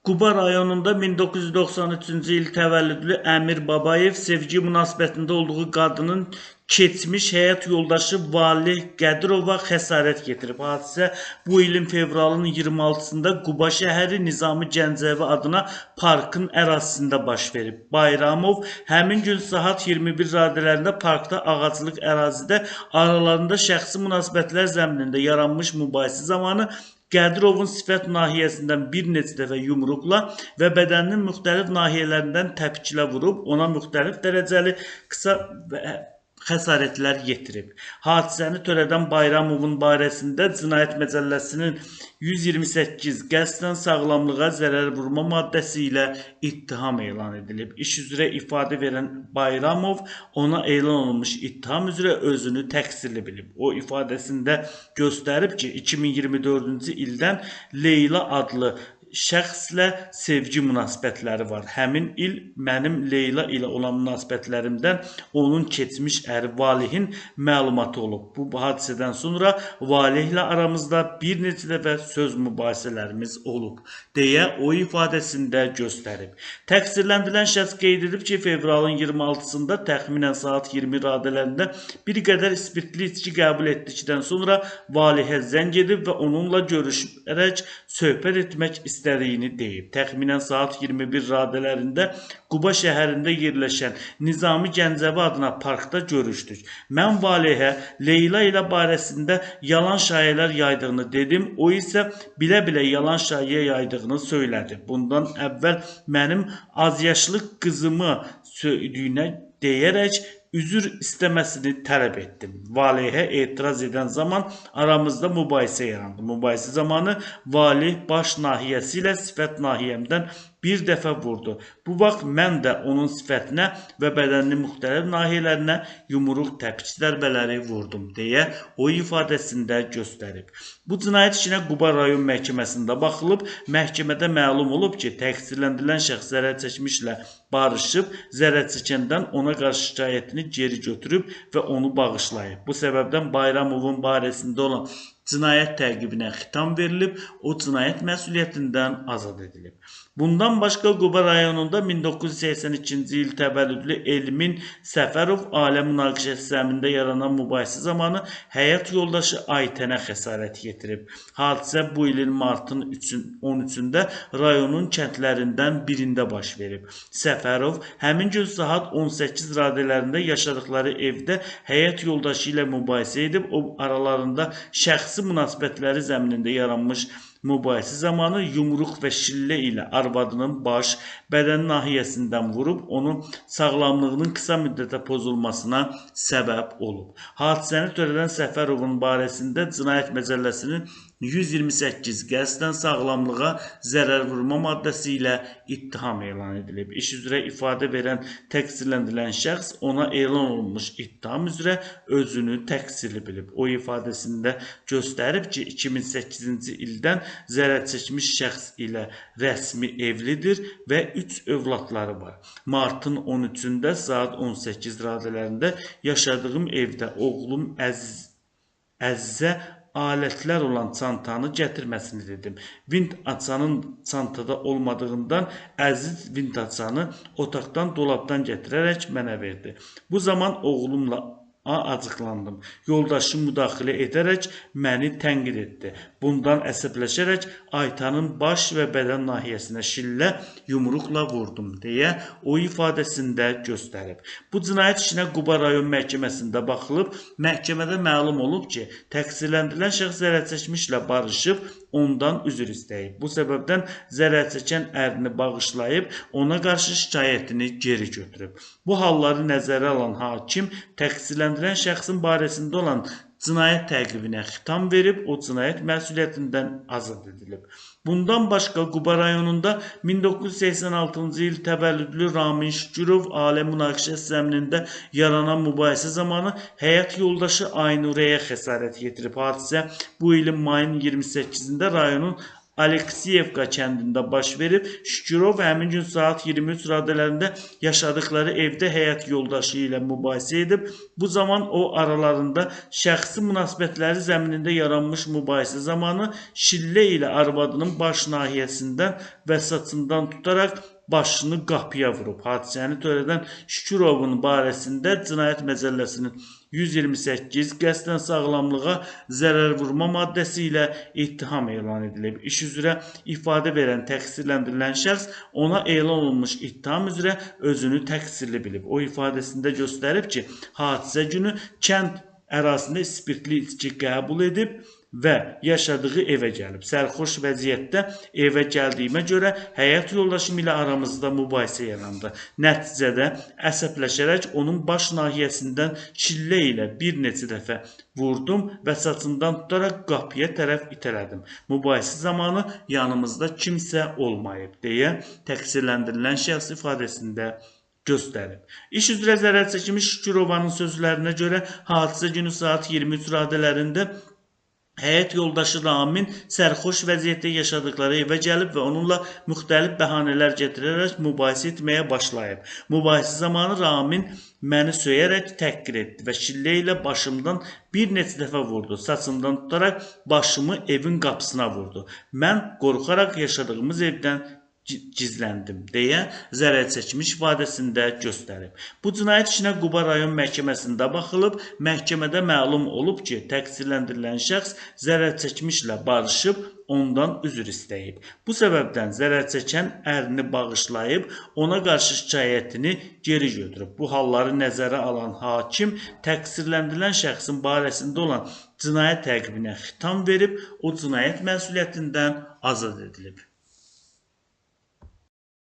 Quba rayonunda 1993-cü il təvəllüdlü Əmir Babayev sevgi münasibətində olduğu qadının keçmiş həyat yoldaşı Valih Qədirova xəsarət yetirib. Hadisə bu ilin fevralın 26-sında Quba şəhəri Nizami Gəncəvi adına parkın ərazisində baş verib. Bayramov həmin gün saat 21 radələrində parkda ağaclıq ərazidə aralarında şəxsi münasibətlər zəminində yaranmış mübahisə zamanı Qədirovun sifət nahiyəsindən bir neçə dəfə yumruqla və bədəninin müxtəlif nahiyələrindən təpiklə vurub, ona müxtəlif dərəcəli qısa xəsarətlər yetirib. Hadisəni törədən Bayramovun barəsində Cinayət Məcəlləsinin 128 qəsdən sağlamlığa zərər vurma maddəsi ilə ittiham elan edilib. İş üzrə ifadə verən Bayramov ona elan olunmuş ittiham üzrə özünü təqsirli bilib. O ifadəsində göstərib ki, 2024-cü ildən Leyla adlı şəxslə sevgi münasibətləri var. Həmin il mənim Leyla ilə olan münasibətlərimdən onun keçmiş əri Valihin məlumatı olub. Bu hadisədən sonra Valihlə aramızda bir neçə dəfə söz mübahisələrimiz olub, deyə o ifadəsində göstərib. Təqsirləndirilən şəxs qeyd edib ki, fevralın 26-sında təxminən saat 20 radələrində bir qədər spirtli içki qəbul etdikdən sonra Valihə zəng edib və onunla görüşərək söhbət etmək istədiyini deyib. Təxminən saat 21 radələrində Quba şəhərində yerləşən Nizami Gəncəvi adına parkda görüşdük. Mən Valihə Leyla ilə barəsində yalan şayələr yaydığını dedim. O isə bilə-bilə yalan şayə yaydığını söylədi. Bundan əvvəl mənim azyaşlı qızımı söydüyünə deyərək üzr istəməsini tələb etdim. Valihə etiraz edən zaman aramızda mübahisə yarandı. Mübahisə zamanı Valih baş nahiyəsi ilə sifət nahiyəmdən bir dəfə vurdu. Bu vaxt mən də onun sifətinə və bədəninin müxtəlif nahiyələrinə yumruq təpik zərbələri vurdum, deyə o ifadəsində göstərib. Bu cinayət işinə Quba rayon məhkəməsində baxılıb, məhkəmədə məlum olub ki, təqsirləndirilən şəxs zərər çəkmişlə barışıb, zərər çəkəndən ona qarşı şikayətini geri götürüb və onu bağışlayıb. Bu səbəbdən Bayramovun barəsində olan cinayət təqibinə xitam verilib, o cinayət məsuliyyətindən azad edilib. Bundan başqa Quba rayonunda 1982-ci il təvəllüdlü Elmin Səfərov ailə münaqişəsi zəminində yaranan mübahisə zamanı həyat yoldaşı Aytənə xəsarət yetirib. Hadisə bu ilin martın 13-də rayonun kəndlərindən birində baş verib. Səfərov həmin gün saat 18 radələrində yaşadıkları evdə həyat yoldaşı ilə mübahisə edib, o aralarında şəxsi münasibətləri zəminində yaranmış mübahisə zamanı yumruq və şillə ilə arvadının baş, bədən nahiyəsindən vurub, onun sağlamlığının qısa müddətə pozulmasına səbəb olub. Hadisəni törədən Səfərovun barəsində Cinayət Məcəlləsinin 128 qəsdən sağlamlığa zərər vurma maddəsi ilə ittiham elan edilib. İş üzrə ifadə verən təqsirləndirilən şəxs ona elan olunmuş ittiham üzrə özünü təqsirli bilib. O ifadəsində göstərib ki, 2008-ci ildən zərər çəkmiş şəxs ilə rəsmi evlidir və 3 övladları var. Martın 13-də saat 18 radələrində yaşadığım evdə oğlum Əzizə alətlər olan çantanı gətirməsini dedim. Vint açanın çantada olmadığından Əziz vint açanı otaqdan, dolabdan gətirərək mənə verdi. Bu zaman oğlumla acıqlandım. Yoldaşım müdaxilə edərək məni tənqid etdi. Bundan əsəbləşərək Aytanın baş və bədən nahiyəsinə şillə yumruqla vurdum, deyə o ifadəsində göstərib. Bu cinayət işinə Quba rayon məhkəməsində baxılıb, məhkəmədə məlum olub ki, təqsirləndirilən şəxs zərər çəkmişlə barışıb, ondan üzr istəyib. Bu səbəbdən zərər çəkən ərini bağışlayıb, ona qarşı şikayətini geri götürüb. Bu halları nəzərə alan hakim təqsirləndirilən şəxsin barəsində olan cinayət təqibinə xitam verib, o cinayət məsuliyyətindən azad edilib. Bundan başqa Quba rayonunda 1986-cı il təvəllüdlü Ramin Şükürov ailə münaqişəsi zəminində yaranan mübahisə zamanı həyat yoldaşı Aynurəyə xəsarət yetirib. Hadisə bu ilin mayın 28-də rayonun Aleksiyevka kəndində baş verib. Şükürov həmin gün saat 23 radələrində yaşadıkları evdə həyat yoldaşı ilə mübahisə edib. Bu zaman o aralarında şəxsi münasibətləri zəminində yaranmış mübahisə zamanı şillə ilə arvadının baş nahiyəsindən və saçından tutaraq başını qapıya vurub. Hadisəni törədən Şükürovun barəsində Cinayət Məcəlləsinin 128 qəsdən sağlamlığa zərər vurma maddəsi ilə ittiham elan edilib. İş üzrə ifadə verən təqsirləndirilən şəxs ona elan olunmuş ittiham üzrə özünü təqsirli bilib. O ifadəsində göstərib ki, hadisə günü kənd ərazisində spirtli içki qəbul edib və yaşadığı evə gəlib. Sərxoş vəziyyətdə evə gəldiyimə görə həyat yoldaşım ilə aramızda mübahisə yarandı. Nəticədə əsəbləşərək onun baş nahiyəsindən çillə ilə bir neçə dəfə vurdum və saçından tutaraq qapıya tərəf itələdim. Mübahisə zamanı yanımızda kimsə olmayıb deyə təqsirləndirilən şəxs ifadəsində göstərib. İş üzrə zərər çəkmiş Şükürovanın sözlərinə görə hadisə günü saat 23 radələrində həyat yoldaşı Ramin sərxoş vəziyyətdə yaşadıkları evə gəlib və onunla müxtəlif bəhanələr gətirərək mübahisə etməyə başlayıb. Mübahisə zamanı Ramin məni söyərək təhqir etdi və şillə ilə başımdan bir neçə dəfə vurdu. Saçımdan tutaraq başımı evin qapısına vurdu. Mən qorxaraq yaşadığımız evdən gizləndim deyə zərər çəkmiş ifadəsində göstərib. Bu cinayət işinə Quba rayon məhkəməsində baxılıb. Məhkəmədə məlum olub ki, təqsirləndirilən şəxs zərər çəkmişlə barışıb, ondan üzr istəyib. Bu səbəbdən zərər çəkən ərini bağışlayıb, ona qarşı şikayətini geri götürüb. Bu halları nəzərə alan hakim təqsirləndirilən şəxsin barəsində olan cinayət təqibinə xitam verib, o cinayət məsuliyyətindən azad edilib.